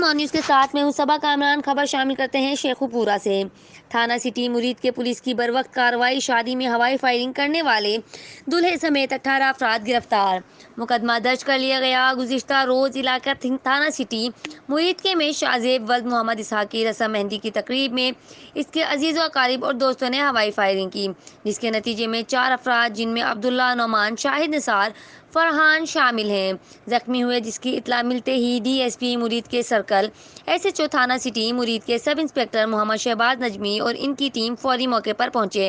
آن news کے ساتھ میں ہوں صبا کامران۔ خبر شامل کرتے ہیں شیخو پورہ سے۔ تھانہ سٹی مرید کے پولیس کی بروقت کارروائی، شادی میں ہوائی فائرنگ کرنے والے دولہے سمیت 18 افراد گرفتار۔ مقدمہ درج کر لیا گیا۔ گزشتہ روز علاقہ تھانہ سٹی مرید کے میں شاہزیب ولد محمد اسحاق کی رسم مہندی کی تقریب میں اس کے عزیز و اقارب اور دوستوں نے ہوائی فائرنگ کی، جس کے نتیجے میں 4 افراد جن میں عبداللہ، نعمان، شاہد نثار، فرحان شامل ہیں، زخمی ہوئے، جس کی اطلاع ملتے ہی ڈی ایس پی مرید کے سرکل، ایس ایچ او تھانہ سٹی مرید کے سب انسپکٹر محمد شہباز نجمی اور ان کی ٹیم فوری موقع پر پہنچے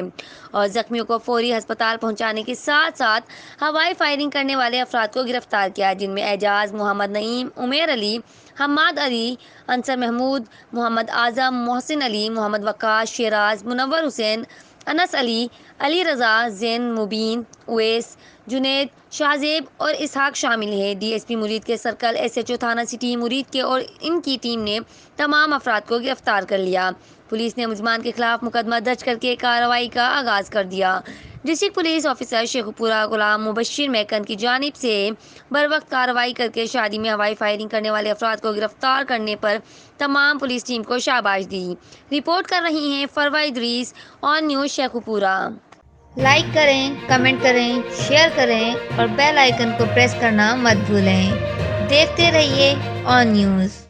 اور زخمیوں کو فوری ہسپتال پہنچانے کے ساتھ ساتھ ہوائی فائرنگ کرنے والے افراد کو گرفتار کیا، جن میں اعجاز، محمد نعیم، عمیر علی، حماد علی، انصر محمود، محمد اعظم، محسن علی، محمد وقاص، شیراز، منور حسین، انس علی، علی رضا، زین مبین، اویس، جنید، شاہزیب اور اسحاق شامل ہیں۔ ڈی ایس پی مرید کے سرکل، ایس ایچ او تھانہ سٹی مرید کے اور ان کی ٹیم نے تمام افراد کو گرفتار کر لیا۔ پولیس نے ملزمان کے خلاف مقدمہ درج کر کے کارروائی کا آغاز کر دیا۔ ڈسٹرکٹ پولیس آفیسر شیخو پورہ غلام مبشر میکن کی جانب سے بروقت کارروائی کر کے شادی میں ہوائی فائرنگ کرنے والے افراد کو گرفتار کرنے پر تمام پولیس ٹیم کو شاباش دی۔ رپورٹ کر رہی ہیں فروا ادریس، آن نیوز شیخو پورہ۔ لائک کریں، کمنٹ کریں، شیئر کریں اور بیل آئیکن کو پریس کرنا مت بھولیں۔ دیکھتے رہیے آن نیوز۔